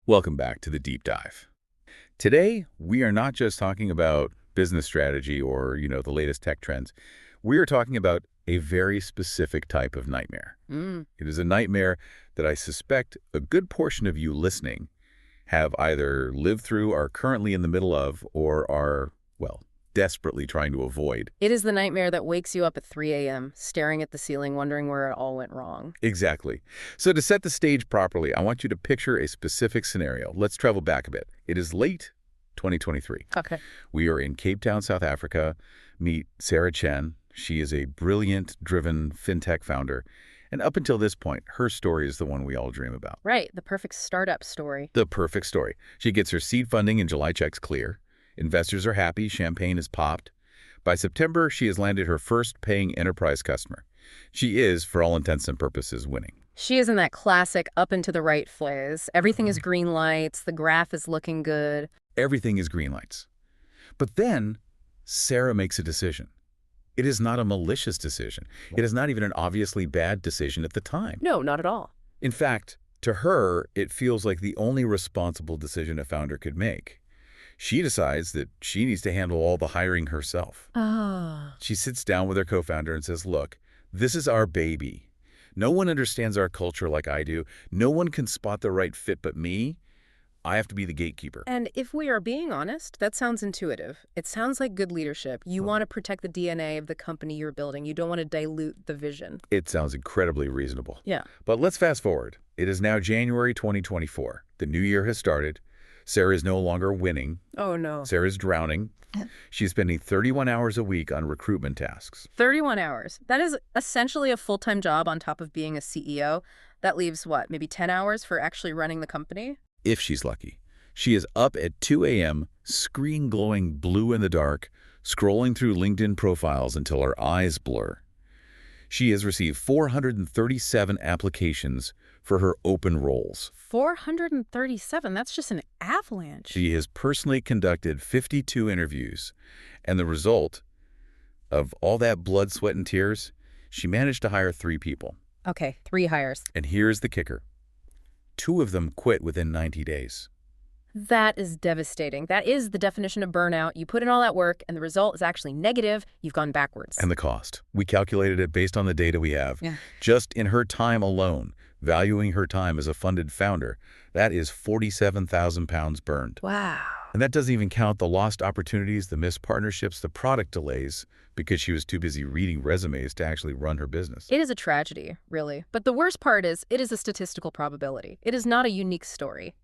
Welcome back to the deep dive. Today, we are not just talking about business strategy or, the latest tech trends. We are talking about a very specific type of nightmare. It is a nightmare that I suspect a good portion of you listening have either lived through, are currently in the middle of, or are, well, desperately trying to avoid. It is the nightmare that wakes you up at 3 a.m., staring at the ceiling, wondering where it all went wrong. Exactly. So to set the stage properly, I want you to picture a specific scenario. Let's travel back a bit. It is late 2023. Okay. We are in Cape Town, South Africa. Meet Sarah Chen. She is a brilliant, driven fintech founder. And up until this point, her story is the one we all dream about. Right, the perfect startup story. The perfect story. She gets her seed funding and July checks clear. Investors are happy. Champagne is popped. By September, she has landed her first paying enterprise customer. She is, for all intents and purposes, winning. She is in that classic up and to the right phase. Everything is green lights. The graph is looking good. Everything is green lights. But then, Sarah makes a decision. It is not a malicious decision. It is not even an obviously bad decision at the time. No, not at all. In fact, to her, it feels like the only responsible decision a founder could make. She decides that she needs to handle all the hiring herself. She sits down with her co-founder and says, look, this is our baby. No one understands our culture like I do. No one can spot the right fit but me. I have to be the gatekeeper. And if we are being honest, that sounds intuitive. It sounds like good leadership. You want to protect the DNA of the company you're building. You don't want to dilute the vision. It sounds incredibly reasonable. Yeah. But let's fast forward. It is now January 2024. The new year has started. Sarah is no longer winning. Oh, no. Sarah is drowning. She's spending 31 hours a week on recruitment tasks. 31 hours. That is essentially a full-time job on top of being a CEO. That leaves, what, maybe 10 hours for actually running the company? If she's lucky. She is up at 2 a.m., screen glowing blue in the dark, scrolling through LinkedIn profiles until her eyes blur. She has received 437 applications for her open roles. 437? That's just an avalanche. She has personally conducted 52 interviews, and the result of all that blood, sweat, and tears, she managed to hire 3 people. Okay, 3 hires. And here's the kicker. 2 of them quit within 90 days. That is devastating. That is the definition of burnout. You put in all that work, and the result is actually negative. You've gone backwards. And the cost. We calculated it based on the data we have. Yeah. Just in her time alone, valuing her time as a funded founder, that is 47,000 pounds burned. Wow. And that doesn't even count the lost opportunities, the missed partnerships, the product delays, because she was too busy reading resumes to actually run her business. It is a tragedy, really. But the worst part is, it is a statistical probability. It is not a unique story.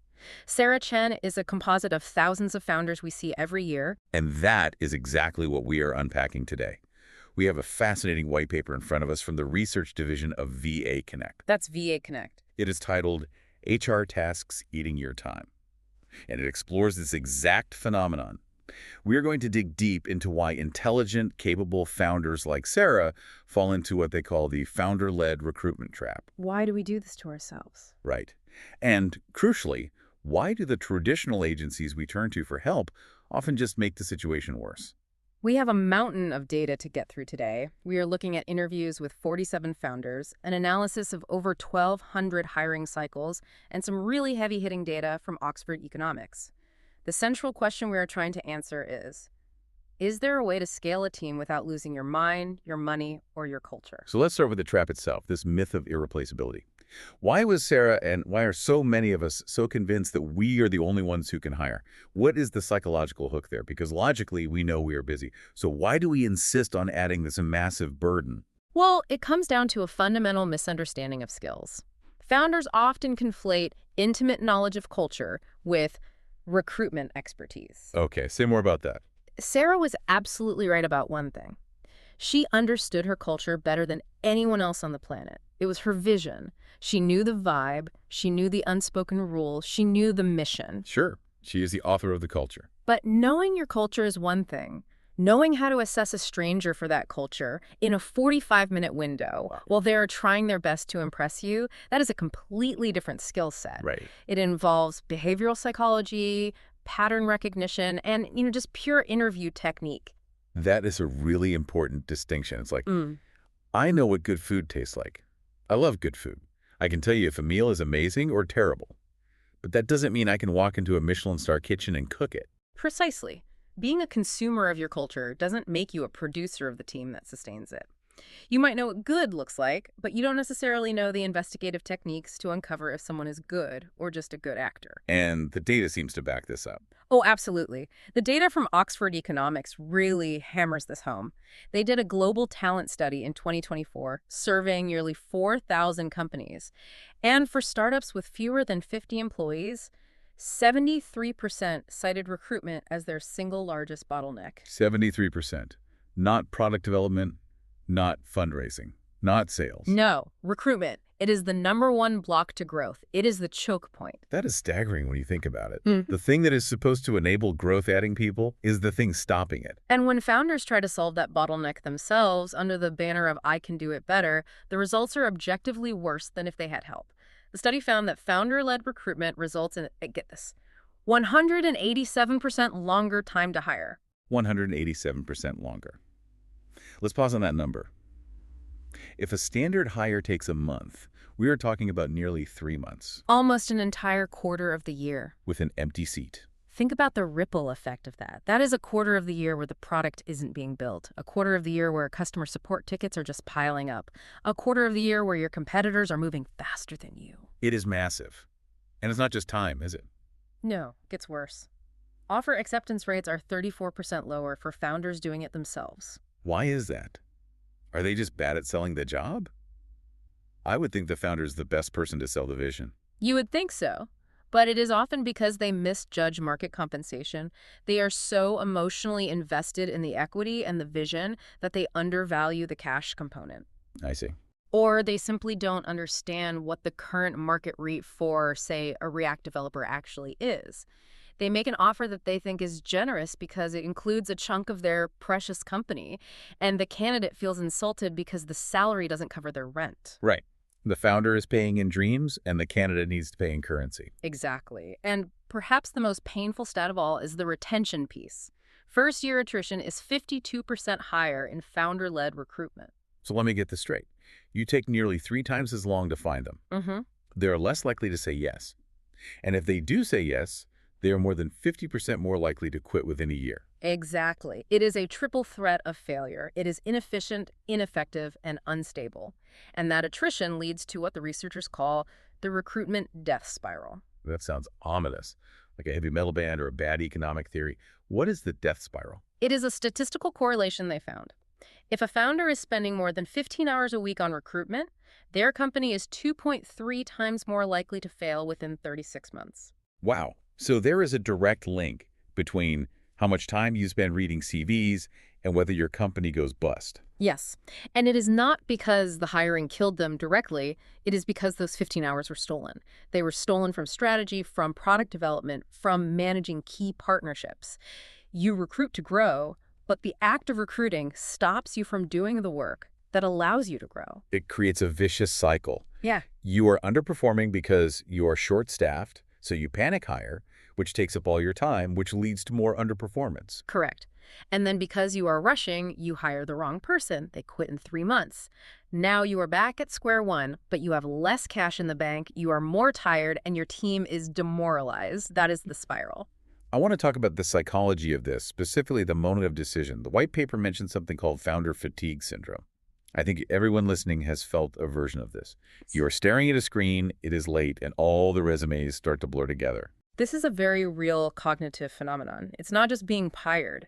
Sarah Chen is a composite of thousands of founders we see every year. And that is exactly what we are unpacking today. We have a fascinating white paper in front of us from the research division of VA Connect. That's VA Connect. It is titled HR Tasks Eating Your Time, and it explores this exact phenomenon. We are going to dig deep into why intelligent, capable founders like Sarah fall into what they call the founder-led recruitment trap. Why do we do this to ourselves? Right. And crucially, why do the traditional agencies we turn to for help often just make the situation worse? We have a mountain of data to get through today. We are looking at interviews with 47 founders, an analysis of over 1,200 hiring cycles, and some really heavy-hitting data from Oxford Economics. The central question we are trying to answer is there a way to scale a team without losing your mind, your money, or your culture? So let's start with the trap itself, this myth of irreplaceability. Why was Sarah and why are so many of us so convinced that we are the only ones who can hire? What is the psychological hook there? Because logically, we know we are busy. So why do we insist on adding this massive burden? Well, it comes down to a fundamental misunderstanding of skills. Founders often conflate intimate knowledge of culture with recruitment expertise. Okay, say more about that. Sarah was absolutely right about one thing. She understood her culture better than anyone else on the planet. It was her vision. She knew the vibe. She knew the unspoken rules. She knew the mission. Sure, she is the author of the culture. But knowing your culture is one thing. Knowing how to assess a stranger for that culture in a 45-minute window while they're trying their best to impress you, that is a completely different skill set. Right. It involves behavioral psychology, pattern recognition, and just pure interview technique. That is a really important distinction. It's like, I know what good food tastes like. I love good food. I can tell you if a meal is amazing or terrible. But that doesn't mean I can walk into a Michelin star kitchen and cook it. Precisely. Being a consumer of your culture doesn't make you a producer of the team that sustains it. You might know what good looks like, but you don't necessarily know the investigative techniques to uncover if someone is good or just a good actor. And the data seems to back this up. Oh, absolutely. The data from Oxford Economics really hammers this home. They did a global talent study in 2024, surveying nearly 4,000 companies. And for startups with fewer than 50 employees, 73% cited recruitment as their single largest bottleneck. 73%. Not product development, not fundraising, not sales. No, recruitment. It is the #1 block to growth. It is the choke point. That is staggering when you think about it. The thing that is supposed to enable growth-adding people is the thing stopping it. And when founders try to solve that bottleneck themselves under the banner of "I can do it better," the results are objectively worse than if they had help. The study found that founder-led recruitment results in, get this, 187% longer time to hire. 187% longer. Let's pause on that number. If a standard hire takes a month, we are talking about nearly 3 months. Almost an entire quarter of the year. With an empty seat. Think about the ripple effect of that. That is a quarter of the year where the product isn't being built. A quarter of the year where customer support tickets are just piling up. A quarter of the year where your competitors are moving faster than you. It is massive. And it's not just time, is it? No, it gets worse. Offer acceptance rates are 34% lower for founders doing it themselves. Why is that? Are they just bad at selling the job? I would think the founder is the best person to sell the vision. You would think so, but it is often because they misjudge market compensation. They are so emotionally invested in the equity and the vision that they undervalue the cash component. I see. Or they simply don't understand what the current market rate for, say, a React developer actually is. They make an offer that they think is generous because it includes a chunk of their precious company, and the candidate feels insulted because the salary doesn't cover their rent. Right. The founder is paying in dreams, and the candidate needs to pay in currency. Exactly. And perhaps the most painful stat of all is the retention piece. First-year attrition is 52% higher in founder-led recruitment. So let me get this straight. You take nearly 3 times as long to find them. They're less likely to say yes. And if they do say yes, they are more than 50% more likely to quit within a year. Exactly. It is a triple threat of failure. It is inefficient, ineffective, and unstable. And that attrition leads to what the researchers call the recruitment death spiral. That sounds ominous, like a heavy metal band or a bad economic theory. What is the death spiral? It is a statistical correlation they found. If a founder is spending more than 15 hours a week on recruitment, their company is 2.3 times more likely to fail within 36 months. Wow. So there is a direct link between how much time you spend reading CVs and whether your company goes bust. Yes. And it is not because the hiring killed them directly. It is because those 15 hours were stolen. They were stolen from strategy, from product development, from managing key partnerships. You recruit to grow, but the act of recruiting stops you from doing the work that allows you to grow. It creates a vicious cycle. Yeah. You are underperforming because you are short-staffed, so you panic hire, which takes up all your time, which leads to more underperformance. Correct. And then because you are rushing, you hire the wrong person. They quit in 3 months. Now you are back at square one, but you have less cash in the bank, you are more tired, and your team is demoralized. That is the spiral. I want to talk about the psychology of this, specifically the moment of decision. The white paper mentions something called founder fatigue syndrome. I think everyone listening has felt a version of this. You are staring at a screen, it is late, and all the resumes start to blur together. This is a very real cognitive phenomenon. It's not just being tired.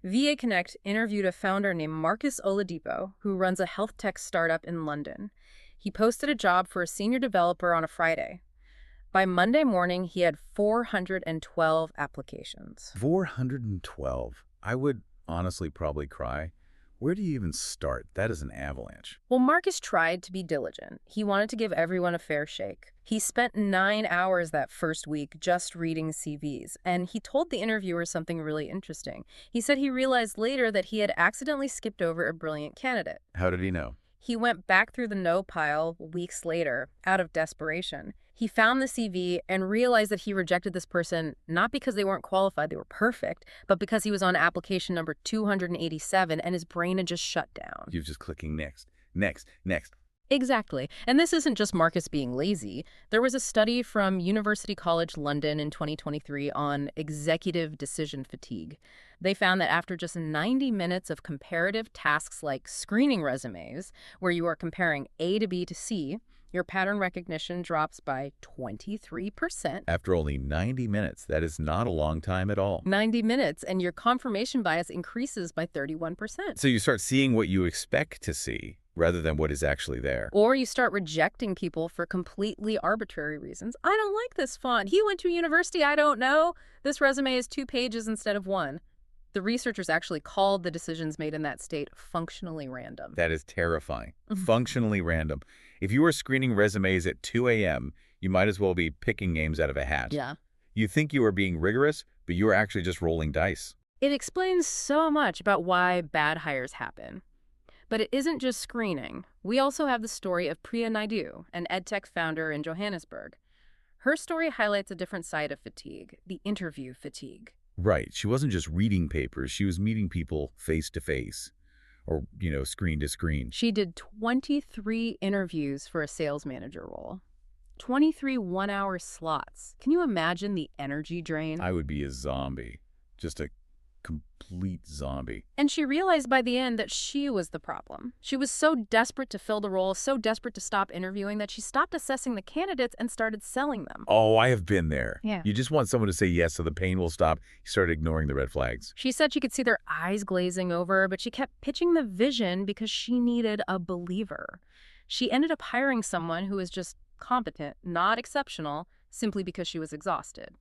VA Connect interviewed a founder named Marcus Oladipo, who runs a health tech startup in London. He posted a job for a senior developer on a Friday. By Monday morning, he had 412 applications. 412. I would honestly probably cry. Where do you even start? That is an avalanche. Well, Marcus tried to be diligent. He wanted to give everyone a fair shake. He spent 9 hours that first week just reading CVs, and he told the interviewer something really interesting. He said he realized later that he had accidentally skipped over a brilliant candidate. How did he know? He went back through the no pile weeks later, out of desperation. He found the CV and realized that he rejected this person not because they weren't qualified, they were perfect, but because he was on application number 287 and his brain had just shut down. You're just clicking next, next, next. Exactly. And this isn't just Marcus being lazy. There was a study from University College London in 2023 on executive decision fatigue. They found that after just 90 minutes of comparative tasks like screening resumes, where you are comparing A to B to C, your pattern recognition drops by 23%. After only 90 minutes, that is not a long time at all. 90 minutes, and your confirmation bias increases by 31%. So you start seeing what you expect to see rather than what is actually there. Or you start rejecting people for completely arbitrary reasons. I don't like this font. He went to a university I don't know. This resume is 2 pages instead of 1. The researchers actually called the decisions made in that state functionally random. That is terrifying. Functionally random. If you were screening resumes at 2 a.m., you might as well be picking names out of a hat. Yeah. You think you are being rigorous, but you are actually just rolling dice. It explains so much about why bad hires happen. But it isn't just screening. We also have the story of Priya Naidu, an edtech founder in Johannesburg. Her story highlights a different side of fatigue, the interview fatigue. Right. She wasn't just reading papers. She was meeting people face to face or, screen to screen. She did 23 interviews for a sales manager role. 23 one-hour slots. Can you imagine the energy drain? I would be a zombie. Just a complete zombie. And she realized by the end that she was the problem. She was so desperate to fill the role, so desperate to stop interviewing, that she stopped assessing the candidates and started selling them. Oh, I have been there. Yeah. You just want someone to say yes so the pain will stop. You start ignoring the red flags. She said she could see their eyes glazing over, but she kept pitching the vision because she needed a believer. She ended up hiring someone who was just competent, not exceptional, simply because she was exhausted.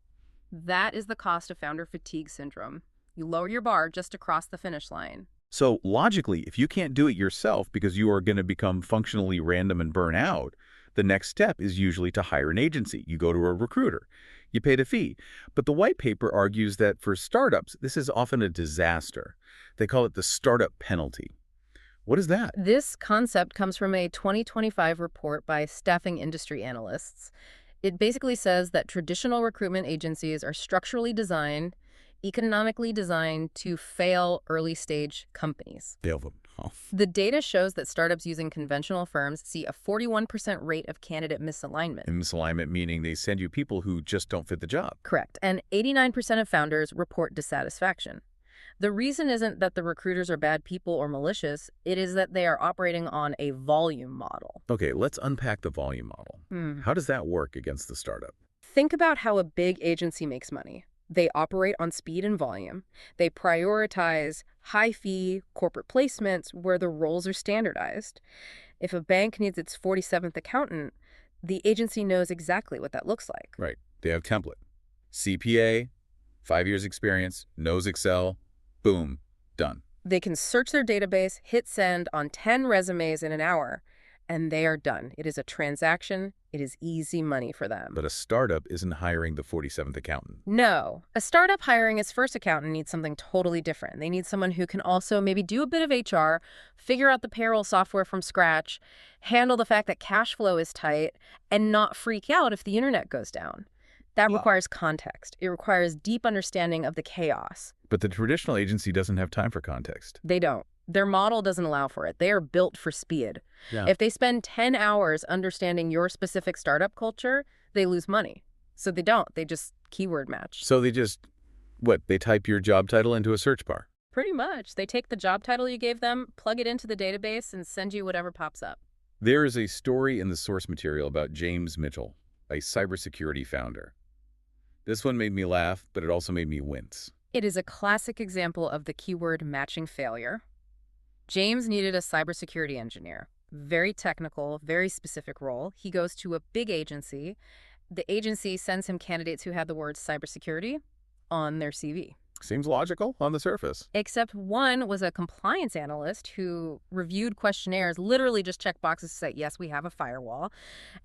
That is the cost of founder fatigue syndrome. You lower your bar just to cross the finish line. So logically, if you can't do it yourself because you are going to become functionally random and burn out, the next step is usually to hire an agency. You go to a recruiter. You pay the fee. But the white paper argues that for startups, this is often a disaster. They call it the startup penalty. What is that? This concept comes from a 2025 report by staffing industry analysts. It basically says that traditional recruitment agencies are structurally designed, economically designed to fail early-stage companies. Fail them. Oh. The data shows that startups using conventional firms see a 41% rate of candidate misalignment. And misalignment meaning they send you people who just don't fit the job. Correct. And 89% of founders report dissatisfaction. The reason isn't that the recruiters are bad people or malicious. It is that they are operating on a volume model. Okay, let's unpack the volume model. How does that work against the startup? Think about how a big agency makes money. They operate on speed and volume. They prioritize high-fee corporate placements where the roles are standardized. If a bank needs its 47th accountant, the agency knows exactly what that looks like. Right. They have template. CPA, 5 years experience, knows Excel, boom, done. They can search their database, hit send on 10 resumes in an hour, and they are done. It is a transaction. It is easy money for them. But a startup isn't hiring the 47th accountant. No. A startup hiring its first accountant needs something totally different. They need someone who can also maybe do a bit of HR, figure out the payroll software from scratch, handle the fact that cash flow is tight, and not freak out if the internet goes down. That requires context. It requires deep understanding of the chaos. But the traditional agency doesn't have time for context. They don't. Their model doesn't allow for it. They are built for speed. Yeah. If they spend 10 hours understanding your specific startup culture, they lose money. So they don't. They just keyword match. So they just, they type your job title into a search bar? Pretty much. They take the job title you gave them, plug it into the database, and send you whatever pops up. There is a story in the source material about James Mitchell, a cybersecurity founder. This one made me laugh, but it also made me wince. It is a classic example of the keyword matching failure. James needed a cybersecurity engineer. Very technical, very specific role. He goes to a big agency. The agency sends him candidates who had the word cybersecurity on their CV. Seems logical on the surface. Except one was a compliance analyst who reviewed questionnaires, literally just checked boxes to say, yes, we have a firewall.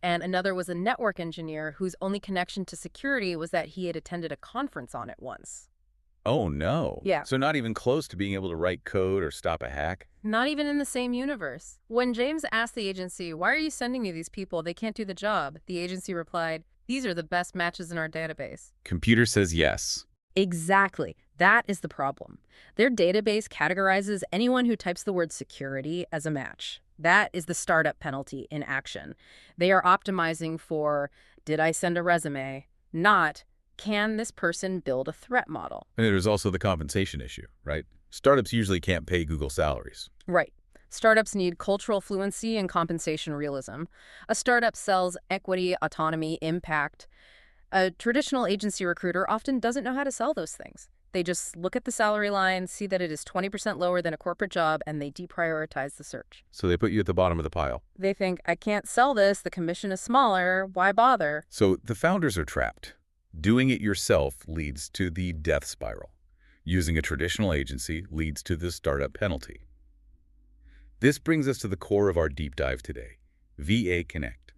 And another was a network engineer whose only connection to security was that he had attended a conference on it once. Oh, no. Yeah. So not even close to being able to write code or stop a hack? Not even in the same universe. When James asked the agency, why are you sending me these people? They can't do the job. The agency replied, these are the best matches in our database. Computer says yes. Exactly. That is the problem. Their database categorizes anyone who types the word security as a match. That is the startup penalty in action. They are optimizing for, did I send a resume? Not, can this person build a threat model? And there's also the compensation issue, right? Startups usually can't pay Google salaries. Right. Startups need cultural fluency and compensation realism. A startup sells equity, autonomy, impact. A traditional agency recruiter often doesn't know how to sell those things. They just look at the salary line, see that it is 20% lower than a corporate job, and they deprioritize the search. So they put you at the bottom of the pile. They think, I can't sell this, the commission is smaller, why bother? So the founders are trapped. Doing it yourself leads to the death spiral. Using a traditional agency leads to the startup penalty. This brings us to the core of our deep dive today, VA Connect.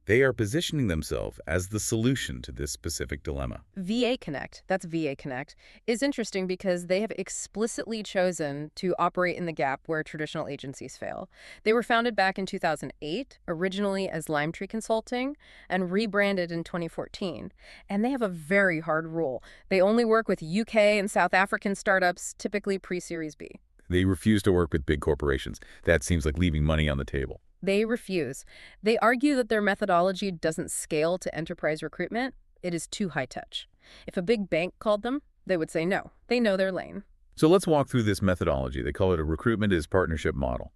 They are positioning themselves as the solution to this specific dilemma. VA Connect, that's VA Connect, is interesting because they have explicitly chosen to operate in the gap where traditional agencies fail. They were founded back in 2008, originally as Limetree Consulting, and rebranded in 2014. And they have a very hard rule. They only work with UK and South African startups, typically pre-Series B. They refuse to work with big corporations. That seems like leaving money on the table. They refuse. They argue that their methodology doesn't scale to enterprise recruitment. It is too high touch. If a big bank called them, they would say no. They know their lane. So let's walk through this methodology. They call it a recruitment as partnership model.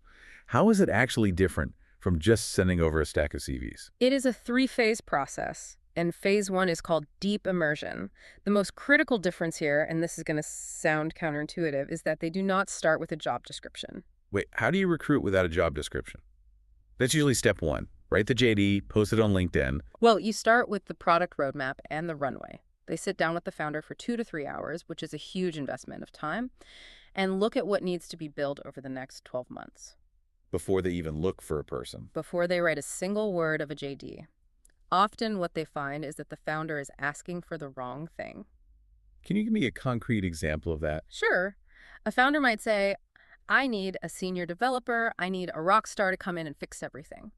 How is it actually different from just sending over a stack of CVs? It is a three-phase process, and phase one is called deep immersion. The most critical difference here, and this is going to sound counterintuitive, is that they do not start with a job description. Wait, how do you recruit without a job description? That's usually step one. Write the JD, post it on LinkedIn. Well, you start with the product roadmap and the runway. They sit down with the founder for 2 to 3 hours, which is a huge investment of time, and look at what needs to be built over the next 12 months. Before they even look for a person. Before they write a single word of a JD. Often what they find is that the founder is asking for the wrong thing. Can you give me a concrete example of that? Sure. A founder might say, I need a senior developer, I need a rock star to come in and fix everything.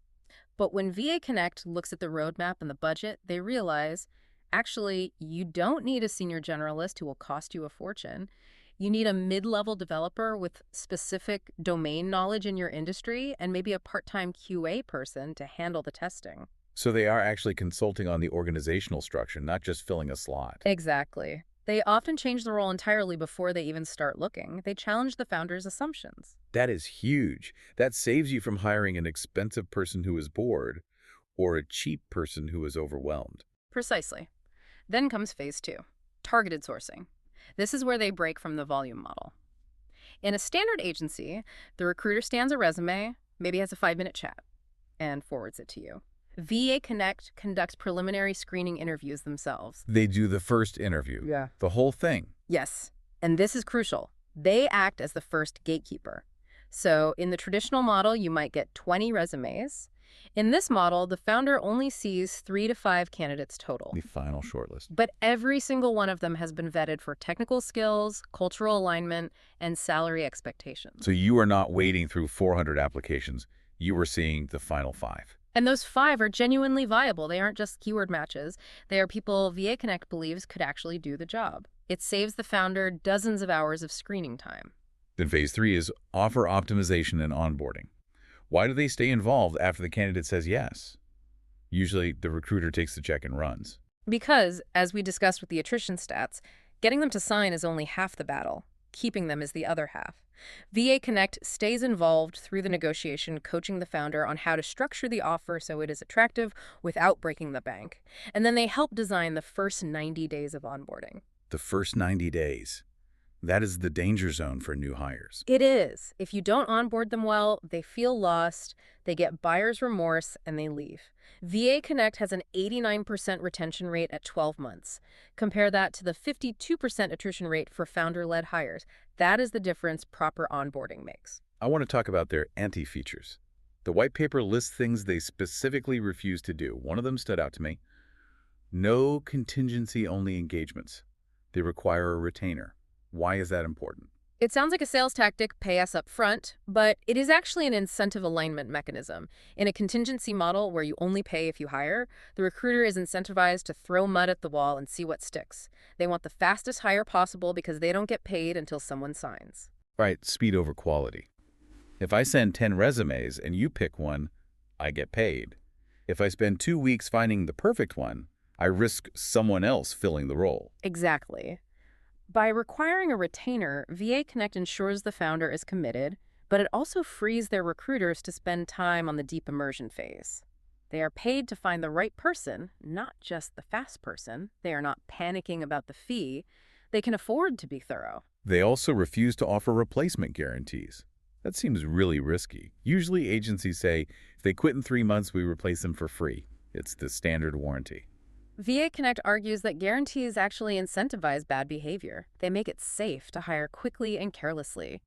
But when VA Connect looks at the roadmap and the budget, they realize, actually, you don't need a senior generalist who will cost you a fortune. You need a mid-level developer with specific domain knowledge in your industry and maybe a part-time QA person to handle the testing. So they are actually consulting on the organizational structure, not just filling a slot. Exactly. They often change the role entirely before they even start looking. They challenge the founder's assumptions. That is huge. That saves you from hiring an expensive person who is bored or a cheap person who is overwhelmed. Precisely. Then comes phase two, targeted sourcing. This is where they break from the volume model. In a standard agency, the recruiter scans a resume, maybe has a 5-minute chat, and forwards it to you. VA Connect conducts preliminary screening interviews themselves. They do the first interview. Yeah. The whole thing. Yes, and this is crucial. They act as the first gatekeeper. So in the traditional model, you might get 20 resumes. In this model, the founder only sees 3 to 5 candidates total. The final shortlist. But every single one of them has been vetted for technical skills, cultural alignment, and salary expectations. So you are not wading through 400 applications. You are seeing the final 5. And those 5 are genuinely viable. They aren't just keyword matches. They are people VA Connect believes could actually do the job. It saves the founder dozens of hours of screening time. Then phase 3 is offer optimization and onboarding. Why do they stay involved after the candidate says yes? Usually the recruiter takes the check and runs. Because, as we discussed with the attrition stats, getting them to sign is only half the battle. Keeping them is the other half. VA Connect stays involved through the negotiation, coaching the founder on how to structure the offer so it is attractive without breaking the bank. And then they help design the first 90 days of onboarding. The first 90 days. That is the danger zone for new hires. It is. If you don't onboard them well, they feel lost, they get buyer's remorse, and they leave. VA Connect has an 89% retention rate at 12 months. Compare that to the 52% attrition rate for founder-led hires. That is the difference proper onboarding makes. I want to talk about their anti-features. The white paper lists things they specifically refuse to do. One of them stood out to me. No contingency-only engagements. They require a retainer. Why is that important? It sounds like a sales tactic, pay us up front, but it is actually an incentive alignment mechanism. In a contingency model where you only pay if you hire, the recruiter is incentivized to throw mud at the wall and see what sticks. They want the fastest hire possible because they don't get paid until someone signs. Right, speed over quality. If I send 10 resumes and you pick one, I get paid. If I spend 2 weeks finding the perfect one, I risk someone else filling the role. Exactly. By requiring a retainer, VA Connect ensures the founder is committed, but it also frees their recruiters to spend time on the deep immersion phase. They are paid to find the right person, not just the fast person. They are not panicking about the fee. They can afford to be thorough. They also refuse to offer replacement guarantees. That seems really risky. Usually agencies say, if they quit in 3 months, we replace them for free. It's the standard warranty. VA Connect argues that guarantees actually incentivize bad behavior. They make it safe to hire quickly and carelessly.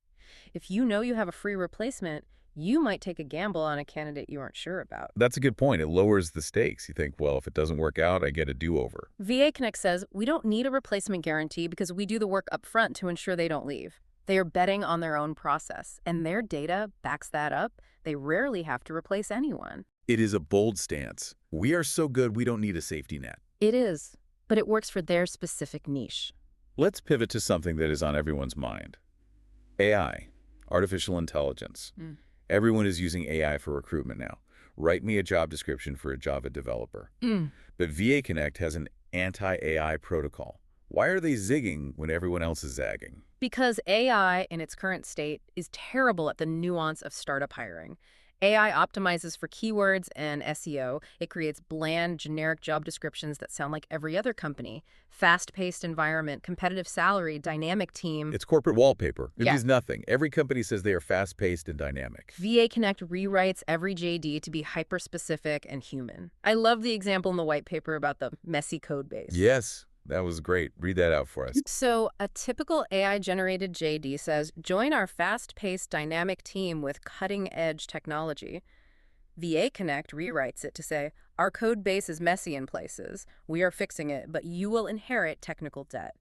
If you know you have a free replacement, you might take a gamble on a candidate you aren't sure about. That's a good point. It lowers the stakes. You think, well, if it doesn't work out, I get a do-over. VA Connect says we don't need a replacement guarantee because we do the work up front to ensure they don't leave. They are betting on their own process, and their data backs that up. They rarely have to replace anyone. It is a bold stance. We are so good we don't need a safety net. It is, but it works for their specific niche. Let's pivot to something that is on everyone's mind. AI, artificial intelligence. Everyone is using AI for recruitment now. Write me a job description for a Java developer. But VA Connect has an anti-AI protocol. Why are they zigging when everyone else is zagging? Because AI, in its current state, is terrible at the nuance of startup hiring. AI optimizes for keywords and SEO. It creates bland, generic job descriptions that sound like every other company. Fast-paced environment, competitive salary, dynamic team. It's corporate wallpaper. It Yeah. means nothing. Every company says they are fast-paced and dynamic. VA Connect rewrites every JD to be hyper-specific and human. I love the example in the white paper about the messy code base. Yes, that was great. Read that out for us. So a typical AI-generated JD says, join our fast-paced dynamic team with cutting-edge technology. VA Connect rewrites it to say, our code base is messy in places. We are fixing it, but you will inherit technical debt.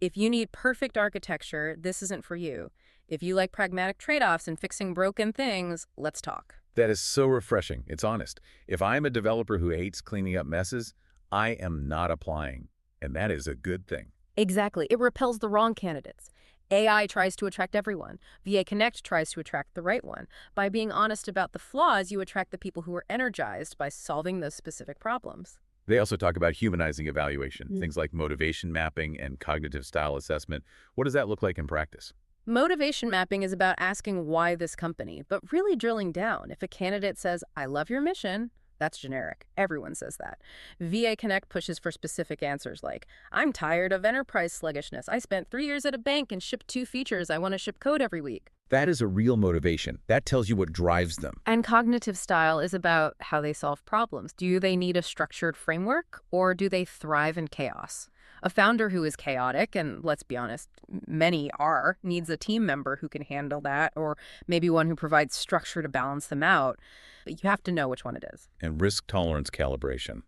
If you need perfect architecture, this isn't for you. If you like pragmatic trade-offs and fixing broken things, let's talk. That is so refreshing. It's honest. If I'm a developer who hates cleaning up messes, I am not applying. And that is a good thing. Exactly. It repels the wrong candidates. AI tries to attract everyone. VA Connect tries to attract the right one. By being honest about the flaws, you attract the people who are energized by solving those specific problems. They also talk about humanizing evaluation, things like motivation mapping and cognitive style assessment. What does that look like in practice? Motivation mapping is about asking why this company, but really drilling down. If a candidate says, I love your mission, that's generic. Everyone says that. VA Connect pushes for specific answers like, I'm tired of enterprise sluggishness. I spent 3 years at a bank and shipped 2 features. I want to ship code every week. That is a real motivation. That tells you what drives them. And cognitive style is about how they solve problems. Do they need a structured framework, or do they thrive in chaos? A founder who is chaotic, and let's be honest, many are, needs a team member who can handle that, or maybe one who provides structure to balance them out. But you have to know which one it is. And risk tolerance calibration.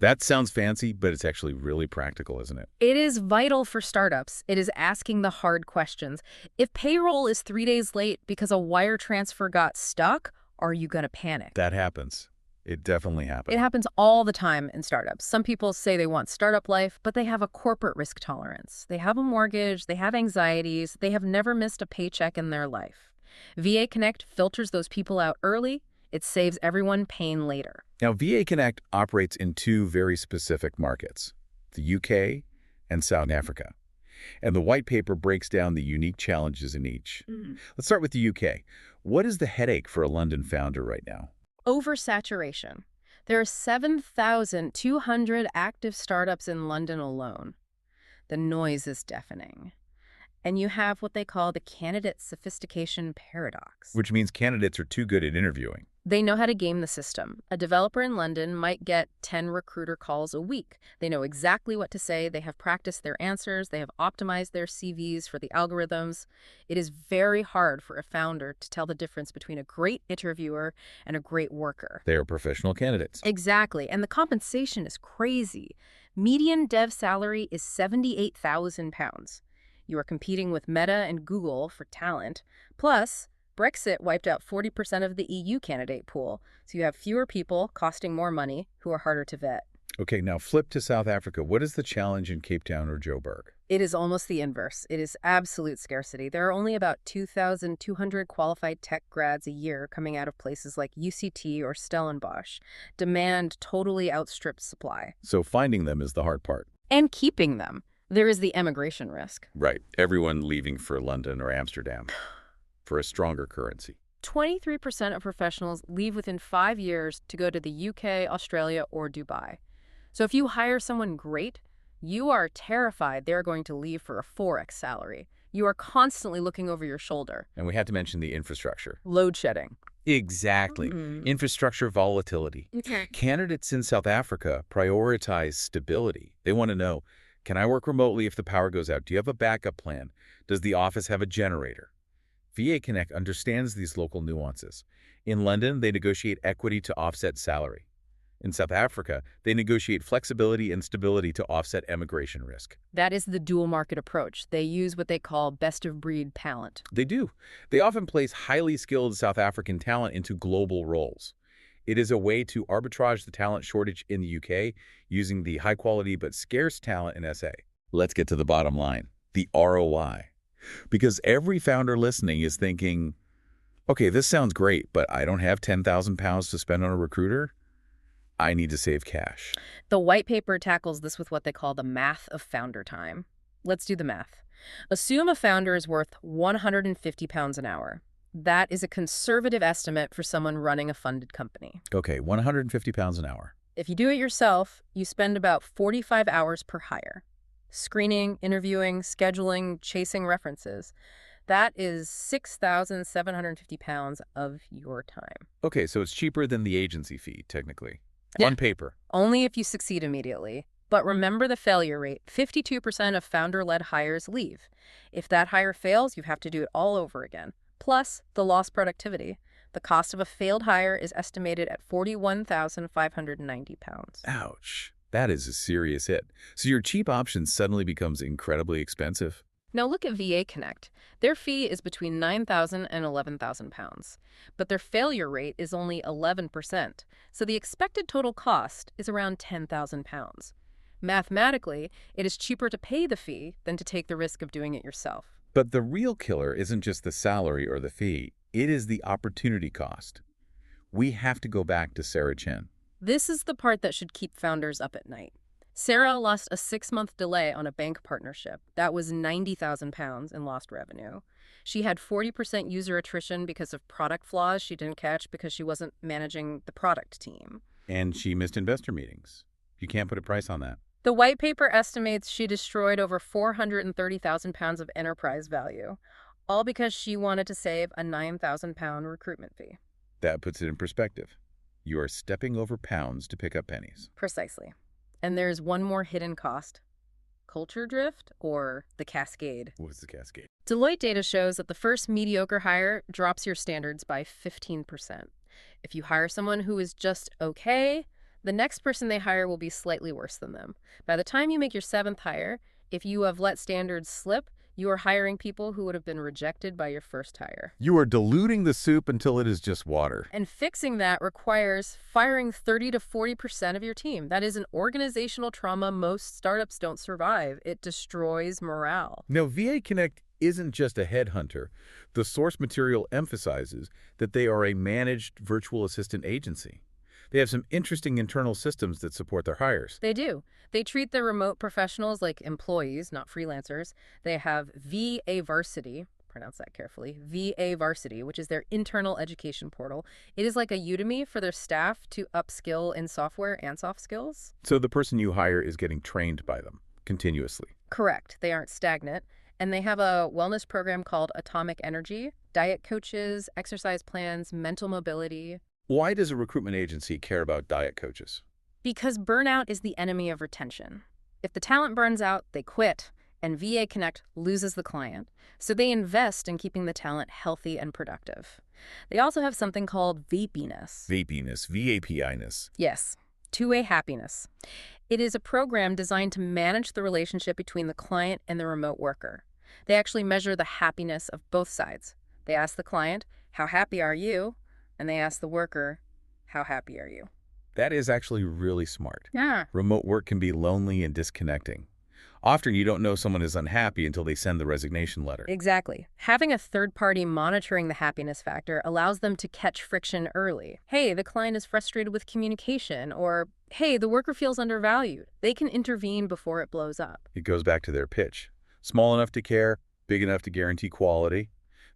That sounds fancy, but it's actually really practical, isn't it? It is vital for startups. It is asking the hard questions. If payroll is 3 days late because a wire transfer got stuck, are you going to panic? That happens. It definitely happens. It happens all the time in startups. Some people say they want startup life, but they have a corporate risk tolerance. They have a mortgage, they have anxieties, they have never missed a paycheck in their life. VA Connect filters those people out early. It saves everyone pain later. Now, VA Connect operates in 2 very specific markets, the UK and South Africa. And the white paper breaks down the unique challenges in each. Let's start with the UK. What is the headache for a London founder right now? Oversaturation. There are 7,200 active startups in London alone. The noise is deafening. And you have what they call the candidate sophistication paradox. Which means candidates are too good at interviewing. They know how to game the system. A developer in London might get 10 recruiter calls a week. They know exactly what to say. They have practiced their answers. They have optimized their CVs for the algorithms. It is very hard for a founder to tell the difference between a great interviewer and a great worker. They are professional candidates. Exactly. And the compensation is crazy. Median dev salary is £78,000. You are competing with Meta and Google for talent. Plus, Brexit wiped out 40% of the EU candidate pool, so you have fewer people costing more money who are harder to vet. Okay, now flip to South Africa. What is the challenge in Cape Town or Joburg? It is almost the inverse. It is absolute scarcity. There are only about 2,200 qualified tech grads a year coming out of places like UCT or Stellenbosch. Demand totally outstrips supply. So finding them is the hard part. And keeping them. There is the emigration risk. Right. Everyone leaving for London or Amsterdam for a stronger currency. 23% of professionals leave within 5 years to go to the UK, Australia, or Dubai. So if you hire someone great, you are terrified they're going to leave for a 4x salary. You are constantly looking over your shoulder. And we had to mention the infrastructure. Load shedding. Exactly. Infrastructure volatility. Okay. Candidates in South Africa prioritize stability. They want to know, can I work remotely if the power goes out? Do you have a backup plan? Does the office have a generator? VA Connect understands these local nuances. In London, they negotiate equity to offset salary. In South Africa, they negotiate flexibility and stability to offset emigration risk. That is the dual market approach. They use what they call best-of-breed talent. They do. They often place highly skilled South African talent into global roles. It is a way to arbitrage the talent shortage in the UK using the high-quality but scarce talent in SA. Let's get to the bottom line, the ROI. Because every founder listening is thinking, okay, this sounds great, but I don't have £10,000 to spend on a recruiter. I need to save cash. The white paper tackles this with what they call the math of founder time. Let's do the math. Assume a founder is worth £150 an hour. That is a conservative estimate for someone running a funded company. Okay, £150 an hour. If you do it yourself, you spend about 45 hours per hire. Screening, interviewing, scheduling, chasing references. That is £6,750 of your time. Okay, so it's cheaper than the agency fee, technically. Yeah. On paper. Only if you succeed immediately. But remember the failure rate. 52% of founder-led hires leave. If that hire fails, you have to do it all over again. Plus the lost productivity. The cost of a failed hire is estimated at £41,590. Ouch. That is a serious hit. So your cheap option suddenly becomes incredibly expensive. Now look at VA Connect. Their fee is between £9,000 and £11,000, but their failure rate is only 11%, so the expected total cost is around £10,000. Mathematically, it is cheaper to pay the fee than to take the risk of doing it yourself. But the real killer isn't just the salary or the fee. It is the opportunity cost. We have to go back to Sarah Chen. This is the part that should keep founders up at night. Sarah lost a 6-month delay on a bank partnership. That was £90,000 in lost revenue. She had 40% user attrition because of product flaws she didn't catch because she wasn't managing the product team. And she missed investor meetings. You can't put a price on that. The white paper estimates she destroyed over £430,000 of enterprise value, all because she wanted to save a £9,000 recruitment fee. That puts it in perspective. You are stepping over pounds to pick up pennies. Precisely. And there's one more hidden cost. Culture drift or the cascade. What's the cascade? Deloitte data shows that the first mediocre hire drops your standards by 15%. If you hire someone who is just okay, the next person they hire will be slightly worse than them. By the time you make your 7th hire, if you have let standards slip, you are hiring people who would have been rejected by your first hire. You are diluting the soup until it is just water. And fixing that requires firing 30 to 40% of your team. That is an organizational trauma most startups don't survive. It destroys morale. Now, VA Connect isn't just a headhunter. The source material emphasizes that they are a managed virtual assistant agency. They have some interesting internal systems that support their hires. They do. They treat their remote professionals like employees, not freelancers. They have VA Varsity, pronounce that carefully, VA Varsity, which is their internal education portal. It is like a Udemy for their staff to upskill in software and soft skills. So the person you hire is getting trained by them continuously. Correct. They aren't stagnant. And they have a wellness program called Atomic Energy, diet coaches, exercise plans, mental mobility. Why does a recruitment agency care about diet coaches? Because burnout is the enemy of retention. If the talent burns out, they quit, and VA Connect loses the client. So they invest in keeping the talent healthy and productive. They also have something called Vapiness. Vapiness, V-A-P-I-ness. Yes, two-way happiness. It is a program designed to manage the relationship between the client and the remote worker. They actually measure the happiness of both sides. They ask the client, "How happy are you?" And they ask the worker, "How happy are you?" That is actually really smart. Yeah. Remote work can be lonely and disconnecting. Often you don't know someone is unhappy until they send the resignation letter. Exactly. Having a third party monitoring the happiness factor allows them to catch friction early. Hey, the client is frustrated with communication, or hey, the worker feels undervalued. They can intervene before it blows up. It goes back to their pitch. Small enough to care, big enough to guarantee quality.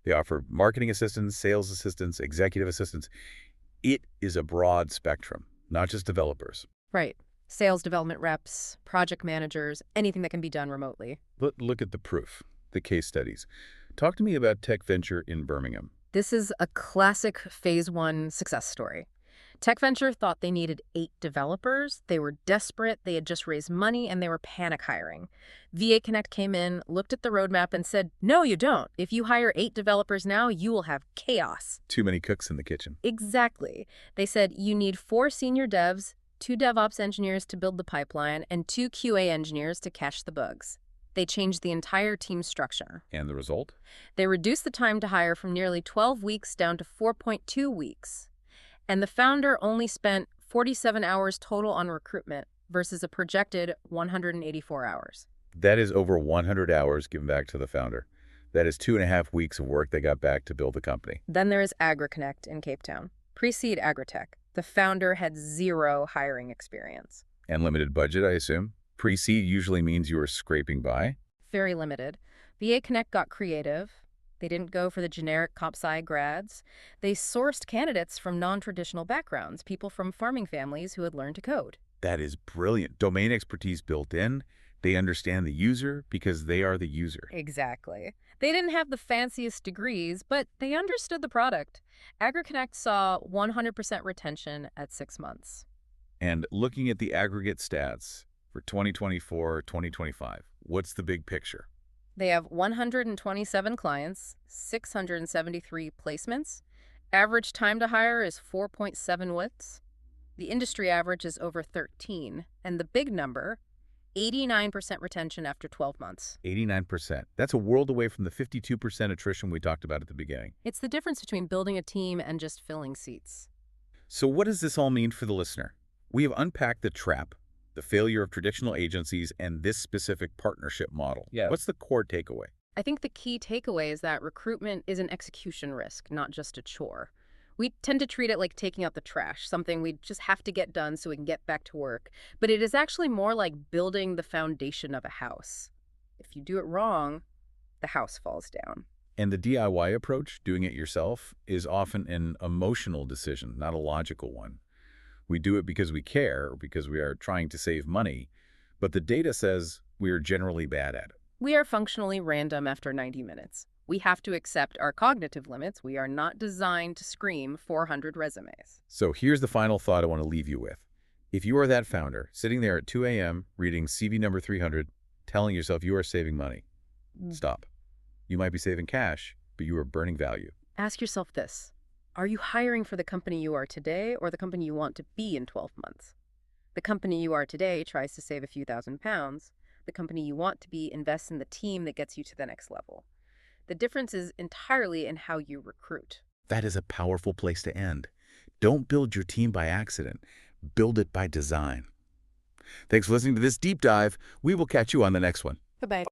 They offer marketing assistance, sales assistance, executive assistance. It is a broad spectrum, not just developers. Right. Sales development reps, project managers, anything that can be done remotely. Look at the proof, the case studies. Talk to me about Tech Venture in Birmingham. This is a classic phase one success story. Tech Venture thought they needed 8 developers. They were desperate, they had just raised money, and they were panic hiring. VA Connect came in, looked at the roadmap, and said, no, you don't. If you hire 8 developers now, you will have chaos. Too many cooks in the kitchen. Exactly. They said you need 4 senior devs, 2 DevOps engineers to build the pipeline, and 2 QA engineers to catch the bugs. They changed the entire team structure. And the result? They reduced the time to hire from nearly 12 weeks down to 4.2 weeks. And the founder only spent 47 hours total on recruitment versus a projected 184 hours. That is over 100 hours given back to the founder. That is 2.5 weeks of work they got back to build the company. Then there is AgriConnect in Cape Town. Pre-seed agritech. The founder had 0 hiring experience. And limited budget, I assume? Pre-seed usually means you are scraping by? Very limited. VA Connect got creative. They didn't go for the generic comp sci grads. They sourced candidates from non-traditional backgrounds, people from farming families who had learned to code. That is brilliant. Domain expertise built in. They understand the user because they are the user. Exactly. They didn't have the fanciest degrees, but they understood the product. AgriConnect saw 100% retention at 6 months. And looking at the aggregate stats for 2024, 2025, what's the big picture? They have 127 clients, 673 placements. Average time to hire is 4.7 weeks. The industry average is over 13. And the big number, 89% retention after 12 months. 89%. That's a world away from the 52% attrition we talked about at the beginning. It's the difference between building a team and just filling seats. So what does this all mean for the listener? We have unpacked the trap, the failure of traditional agencies, and this specific partnership model. Yeah. What's the core takeaway? I think the key takeaway is that recruitment is an execution risk, not just a chore. We tend to treat it like taking out the trash, something we just have to get done so we can get back to work. But it is actually more like building the foundation of a house. If you do it wrong, the house falls down. And the DIY approach, doing it yourself, is often an emotional decision, not a logical one. We do it because we care or because we are trying to save money, but the data says we are generally bad at it. We are functionally random after 90 minutes. We have to accept our cognitive limits. We are not designed to scream 400 resumes. So here's the final thought I want to leave you with. If you are that founder, sitting there at 2 a.m., reading CV number 300, telling yourself you are saving money, stop. You might be saving cash, but you are burning value. Ask yourself this. Are you hiring for the company you are today or the company you want to be in 12 months? The company you are today tries to save a few £1,000s. The company you want to be invests in the team that gets you to the next level. The difference is entirely in how you recruit. That is a powerful place to end. Don't build your team by accident. Build it by design. Thanks for listening to this deep dive. We will catch you on the next one. Bye-bye.